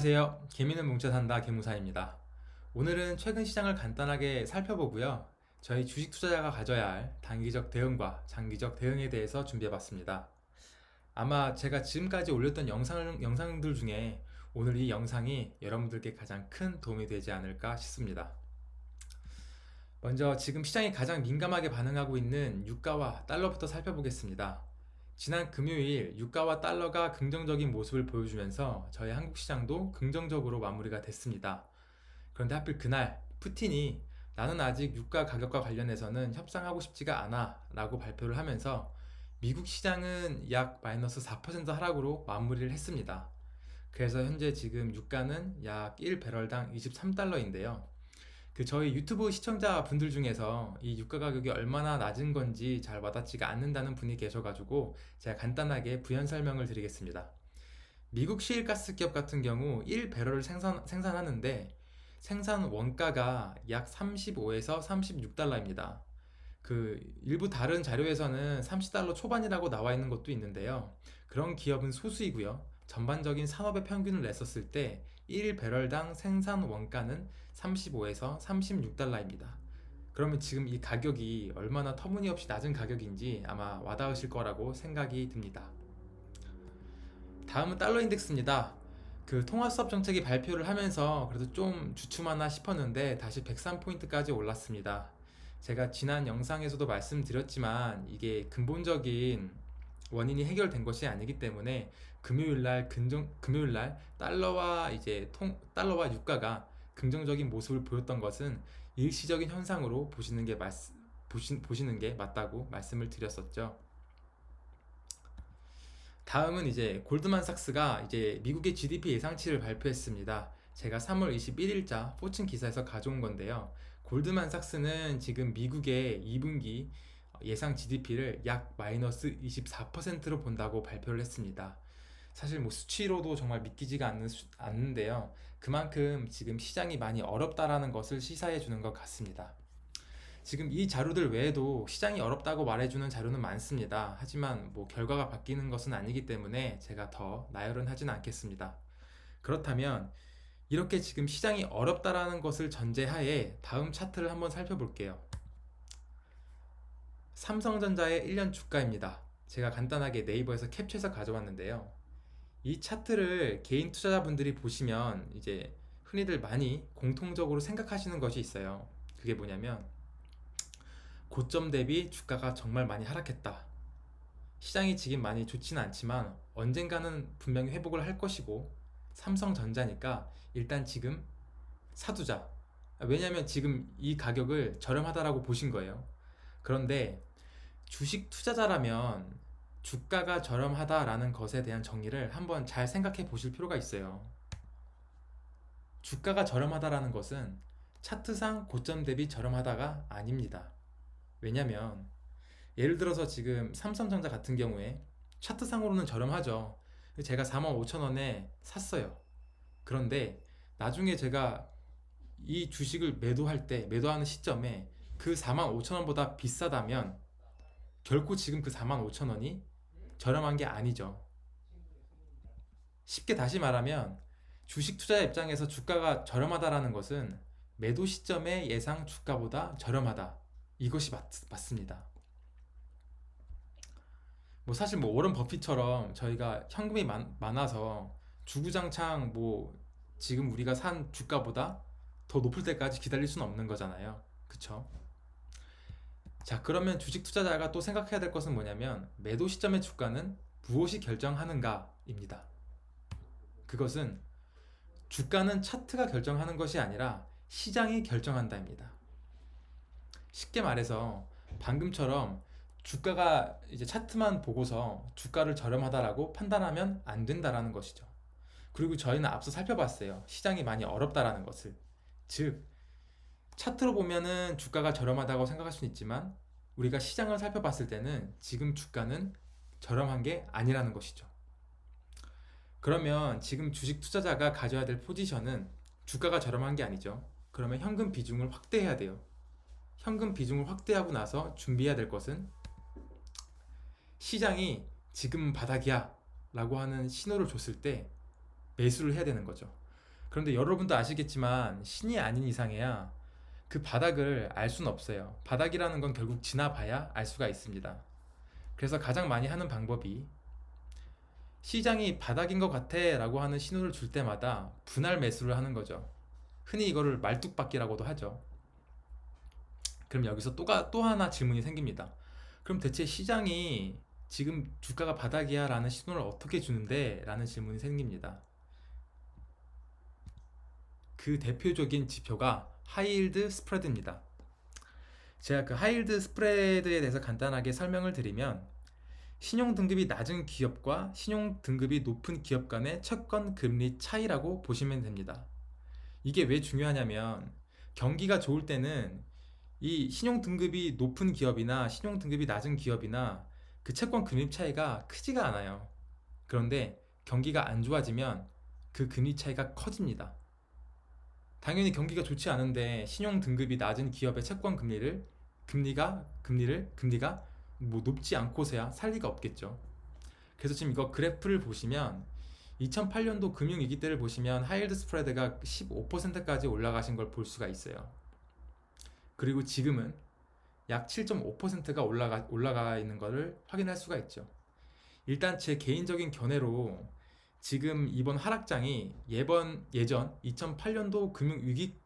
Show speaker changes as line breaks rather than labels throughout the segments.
안녕하세요. 개미는 뭉쳐 산다 개무사입니다. 오늘은 최근 시장을 간단하게 살펴보고요. 저희 주식 투자자가 가져야 할 단기적 대응과 장기적 대응에 대해서 준비해봤습니다. 아마 제가 지금까지 올렸던 영상들 중에 오늘 이 영상이 여러분들께 가장 큰 도움이 되지 않을까 싶습니다. 먼저 지금 시장이 가장 민감하게 반응하고 있는 유가와 달러부터 살펴보겠습니다. 지난 금요일 유가와 달러가 긍정적인 모습을 보여주면서 저희 한국 시장도 긍정적으로 마무리가 됐습니다. 그런데 하필 그날 푸틴이 나는 아직 유가 가격과 관련해서는 협상하고 싶지가 않아 라고 발표를 하면서 미국 시장은 약 마이너스 4% 하락으로 마무리를 했습니다. 그래서 현재 지금 유가는 약 1배럴당 23달러인데요. 저희 유튜브 시청자 분들 중에서 이 유가 가격이 얼마나 낮은 건지 잘 와닿지가 않는다는 분이 계셔가지고 제가 간단하게 부연 설명을 드리겠습니다. 미국 시일가스 기업 같은 경우 1배럴을 생산하는데 생산 원가가 약 35에서 36달러입니다. 일부 다른 자료에서는 30달러 초반이라고 나와 있는 것도 있는데요. 그런 기업은 소수이고요. 전반적인 산업의 평균을 냈었을 때 1배럴당 생산 원가는 35에서 36달러입니다. 그러면 지금 이 가격이 얼마나 터무니없이 낮은 가격인지 아마 와닿으실 거라고 생각이 듭니다. 다음은 달러 인덱스입니다. 통화수업 정책이 발표를 하면서 그래도 좀 주춤하나 싶었는데 다시 103포인트까지 올랐습니다. 제가 지난 영상에서도 말씀드렸지만 이게 근본적인 원인이 해결된 것이 아니기 때문에 금요일날 달러와 유가가 긍정적인 모습을 보였던 것은 일시적인 현상으로 보시는 게 맞다고 말씀을 드렸었죠. 다음은 이제 골드만삭스가 이제 미국의 GDP 예상치를 발표했습니다. 제가 3월 21일자 포춘 기사에서 가져온 건데요. 골드만삭스는 지금 미국의 2분기 예상 GDP를 약 마이너스 24%로 본다고 발표를 했습니다. 사실 뭐 수치로도 정말 믿기지가 않는데요. 그만큼 지금 시장이 많이 어렵다라는 것을 시사해 주는 것 같습니다. 지금 이 자료들 외에도 시장이 어렵다고 말해주는 자료는 많습니다. 하지만 뭐 결과가 바뀌는 것은 아니기 때문에 제가 더 나열은 하진 않겠습니다. 그렇다면 이렇게 지금 시장이 어렵다라는 것을 전제하에 다음 차트를 한번 살펴볼게요. 삼성전자의 1년 주가입니다. 제가 간단하게 네이버에서 캡처해서 가져왔는데요. 이 차트를 개인 투자자분들이 보시면 이제 흔히들 많이 공통적으로 생각하시는 것이 있어요. 그게 뭐냐면 고점 대비 주가가 정말 많이 하락했다. 시장이 지금 많이 좋지는 않지만 언젠가는 분명히 회복을 할 것이고 삼성전자니까 일단 지금 사두자. 왜냐하면 지금 이 가격을 저렴하다라고 보신 거예요. 그런데 주식 투자자라면 주가가 저렴하다라는 것에 대한 정의를 한번 잘 생각해 보실 필요가 있어요. 주가가 저렴하다라는 것은 차트상 고점 대비 저렴하다가 아닙니다. 왜냐면 예를 들어서 지금 삼성전자 같은 경우에 차트상으로는 저렴하죠. 제가 45,000원에 샀어요. 그런데 나중에 제가 이 주식을 매도하는 시점에 그 45,000원보다 비싸다면 결코 지금 그 45,000원이 저렴한 게 아니죠. 쉽게 다시 말하면 주식 투자 입장에서 주가가 저렴하다라는 것은 매도 시점의 예상 주가보다 저렴하다. 이것이 맞습니다. 뭐 사실 뭐 워런 버핏처럼 저희가 현금이 많아서 주구장창 뭐 지금 우리가 산 주가보다 더 높을 때까지 기다릴 수는 없는 거잖아요. 그쵸? 자, 그러면 주식 투자자가 또 생각해야 될 것은 뭐냐면 매도 시점의 주가는 무엇이 결정하는가입니다. 그것은 주가는 차트가 결정하는 것이 아니라 시장이 결정한다입니다. 쉽게 말해서 방금처럼 주가가 이제 차트만 보고서 주가를 저렴하다라고 판단하면 안 된다라는 것이죠. 그리고 저희는 앞서 살펴봤어요. 시장이 많이 어렵다라는 것을. 즉, 차트로 보면은 주가가 저렴하다고 생각할 수는 있지만 우리가 시장을 살펴봤을 때는 지금 주가는 저렴한 게 아니라는 것이죠. 그러면 지금 주식 투자자가 가져야 될 포지션은 주가가 저렴한 게 아니죠. 그러면 현금 비중을 확대해야 돼요. 현금 비중을 확대하고 나서 준비해야 될 것은 시장이 지금 바닥이야 라고 하는 신호를 줬을 때 매수를 해야 되는 거죠. 그런데 여러분도 아시겠지만 신이 아닌 이상해야 그 바닥을 알 수는 없어요. 바닥이라는 건 결국 지나봐야 알 수가 있습니다. 그래서 가장 많이 하는 방법이 시장이 바닥인 것 같아 라고 하는 신호를 줄 때마다 분할 매수를 하는 거죠. 흔히 이거를 말뚝박기라고도 하죠. 그럼 여기서 또 하나 질문이 생깁니다. 그럼 대체 시장이 지금 주가가 바닥이야 라는 신호를 어떻게 주는데? 라는 질문이 생깁니다. 그 대표적인 지표가 하이힐드 스프레드입니다. 제가 그 하이힐드 스프레드에 대해서 간단하게 설명을 드리면 신용 등급이 낮은 기업과 신용 등급이 높은 기업 간의 채권 금리 차이라고 보시면 됩니다. 이게 왜 중요하냐면 경기가 좋을 때는 이 신용 등급이 높은 기업이나 신용 등급이 낮은 기업이나 그 채권 금리 차이가 크지가 않아요. 그런데 경기가 안 좋아지면 그 금리 차이가 커집니다. 당연히 경기가 좋지 않은데 신용 등급이 낮은 기업의 채권 금리가 뭐 높지 않고서야 살 리가 없겠죠. 그래서 지금 이거 그래프를 보시면 2008년도 금융위기 때를 보시면 하이힐드 스프레드가 15%까지 올라가신 걸 볼 수가 있어요. 그리고 지금은 약 7.5%가 올라가 있는 것을 확인할 수가 있죠. 일단 제 개인적인 견해로 지금 이번 하락장이 예전 2008년도 금융위기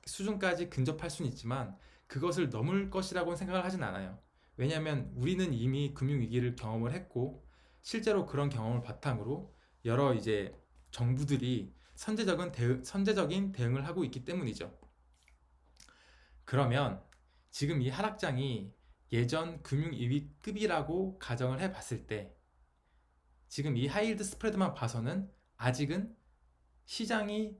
수준까지 근접할 수는 있지만 그것을 넘을 것이라고 생각을 하진 않아요. 왜냐하면 우리는 이미 금융위기를 경험을 했고 실제로 그런 경험을 바탕으로 여러 이제 정부들이 선제적인 대응을 하고 있기 때문이죠. 그러면 지금 이 하락장이 예전 금융위기급이라고 가정을 해봤을 때 지금 이 하이힐드 스프레드만 봐서는 아직은 시장이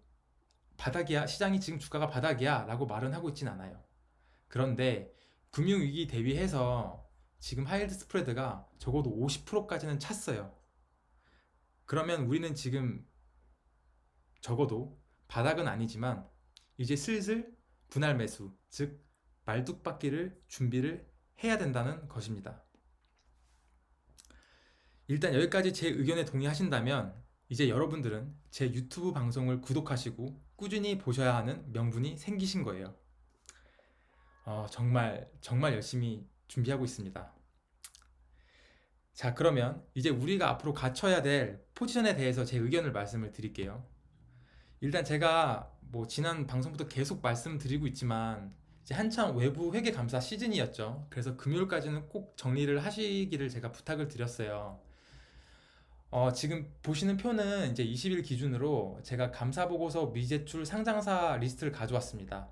바닥이야, 시장이 지금 주가가 바닥이야 라고 말은 하고 있진 않아요. 그런데 금융위기 대비해서 지금 하이힐드 스프레드가 적어도 50%까지는 찼어요. 그러면 우리는 지금 적어도 바닥은 아니지만 이제 슬슬 분할 매수, 즉 말뚝박기를 준비를 해야 된다는 것입니다. 일단 여기까지 제 의견에 동의하신다면 이제 여러분들은 제 유튜브 방송을 구독하시고 꾸준히 보셔야 하는 명분이 생기신 거예요. 정말 열심히 준비하고 있습니다. 자, 그러면 이제 우리가 앞으로 갖춰야 될 포지션에 대해서 제 의견을 말씀을 드릴게요. 일단 제가 뭐 지난 방송부터 계속 말씀드리고 있지만 이제 한참 외부 회계 감사 시즌이었죠. 그래서 금요일까지는 꼭 정리를 하시기를 제가 부탁을 드렸어요. 지금 보시는 표는 이제 20일 기준으로 제가 감사 보고서 미제출 상장사 리스트를 가져왔습니다.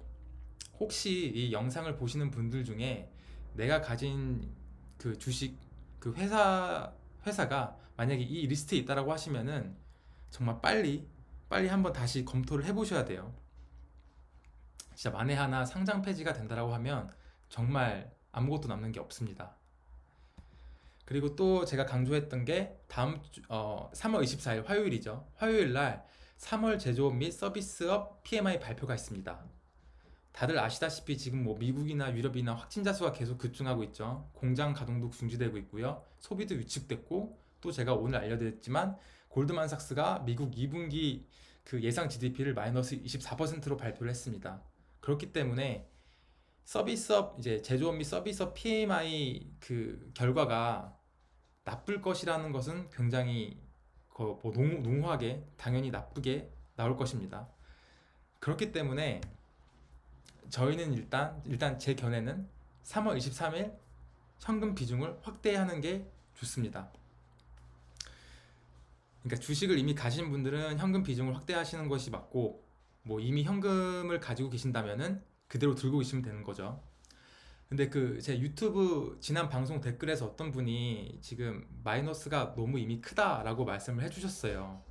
혹시 이 영상을 보시는 분들 중에 내가 가진 그 주식 그 회사가 만약에 이 리스트에 있다라고 하시면은 정말 빨리 한번 다시 검토를 해보셔야 돼요. 진짜 만에 하나 상장 폐지가 된다라고 하면 정말 아무것도 남는 게 없습니다. 그리고 또 제가 강조했던 게 3월 24일 화요일이죠. 화요일 날 3월 제조업 및 서비스업 PMI 발표가 있습니다. 다들 아시다시피 지금 뭐 미국이나 유럽이나 확진자 수가 계속 급증하고 있죠. 공장 가동도 중지되고 있고요. 소비도 위축됐고 또 제가 오늘 알려드렸지만 골드만삭스가 미국 2분기 그 예상 GDP를 마이너스 24%로 발표를 했습니다. 그렇기 때문에 서비스업 이제 제조업 및 서비스업 PMI 그 결과가 나쁠 것이라는 것은 굉장히 뭐 농후하게 당연히 나쁘게 나올 것입니다. 그렇기 때문에 저희는 일단 제 견해는 3월 23일 현금 비중을 확대하는 게 좋습니다. 그러니까 주식을 이미 가신 분들은 현금 비중을 확대하시는 것이 맞고 뭐 이미 현금을 가지고 계신다면은 그대로 들고 계시면 되는 거죠. 근데 그 제 유튜브 지난 방송 댓글에서 어떤 분이 지금 마이너스가 너무 이미 크다라고 말씀을 해주셨어요.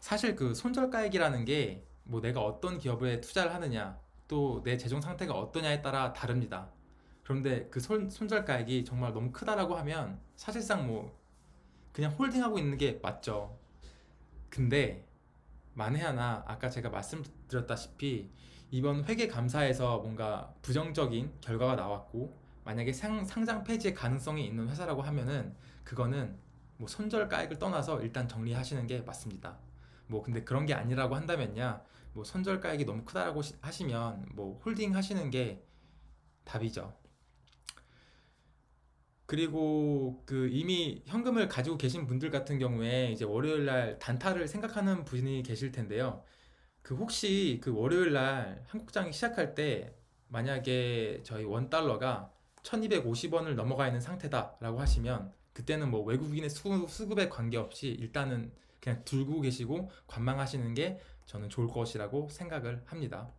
사실 그 손절가액이라는 게 뭐 내가 어떤 기업에 투자를 하느냐 또 내 재정 상태가 어떠냐에 따라 다릅니다. 그런데 그 손절가액이 정말 너무 크다라고 하면 사실상 뭐 그냥 홀딩하고 있는 게 맞죠. 근데 만에 하나 아까 제가 말씀드렸다시피 이번 회계 감사에서 뭔가 부정적인 결과가 나왔고 만약에 상장 폐지의 가능성이 있는 회사라고 하면은 그거는 뭐 손절가액을 떠나서 일단 정리하시는 게 맞습니다. 뭐 근데 그런 게 아니라고 한다면야 뭐 손절가액이 너무 크다라고 하시면 뭐 홀딩 하시는 게 답이죠. 그리고 그 이미 현금을 가지고 계신 분들 같은 경우에 이제 월요일 날 단타를 생각하는 분이 계실 텐데요. 그 혹시 그 월요일 날 한국장이 시작할 때 만약에 저희 원 달러가 1250원을 넘어가 있는 상태다라고 하시면 그때는 뭐 외국인의 수급에 관계없이 일단은 그냥 들고 계시고 관망하시는 게 저는 좋을 것이라고 생각을 합니다.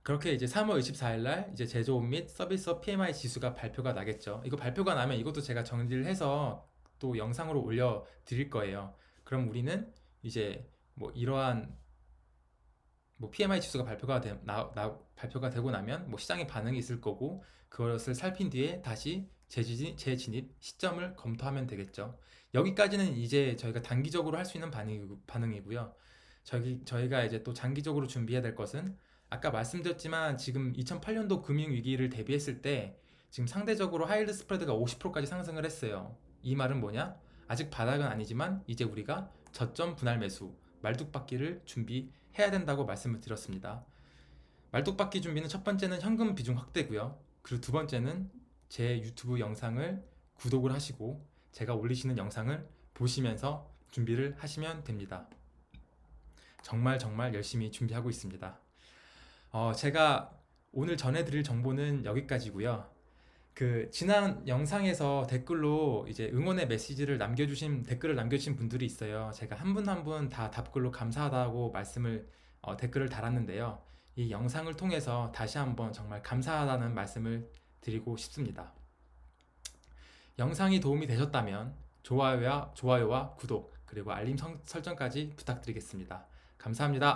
그렇게 이제 3월 24일 날 이제 제조업 및 서비스업 PMI 지수가 발표가 나겠죠. 이거 발표가 나면 이것도 제가 정리를 해서 또 영상으로 올려 드릴 거예요. 그럼 우리는 이제 뭐 이러한 뭐 PMI 지수가 발표가 되고 나면 뭐 시장의 반응이 있을 거고 그것을 살핀 뒤에 다시 재진입 시점을 검토하면 되겠죠. 여기까지는 이제 저희가 단기적으로 할 수 있는 반응이고요. 저희가 이제 또 장기적으로 준비해야 될 것은 아까 말씀드렸지만 지금 2008년도 금융위기를 대비했을 때 지금 상대적으로 하이힐드 스프레드가 50%까지 상승을 했어요. 이 말은 뭐냐? 아직 바닥은 아니지만 이제 우리가 저점 분할 매수, 말뚝박기를 준비해야 된다고 말씀을 드렸습니다. 말뚝박기 준비는 첫 번째는 현금 비중 확대고요. 그리고 두 번째는 제 유튜브 영상을 구독을 하시고 제가 올리시는 영상을 보시면서 준비를 하시면 됩니다. 정말 정말 열심히 준비하고 있습니다. 제가 오늘 전해드릴 정보는 여기까지고요. 그 지난 영상에서 댓글로 이제 응원의 메시지를 댓글을 남겨주신 분들이 있어요. 제가 한 분 한 분 다 답글로 감사하다고 댓글을 달았는데요. 이 영상을 통해서 다시 한번 정말 감사하다는 말씀을 드리고 싶습니다. 영상이 도움이 되셨다면 좋아요와 구독 그리고 알림 설정까지 부탁드리겠습니다. 감사합니다.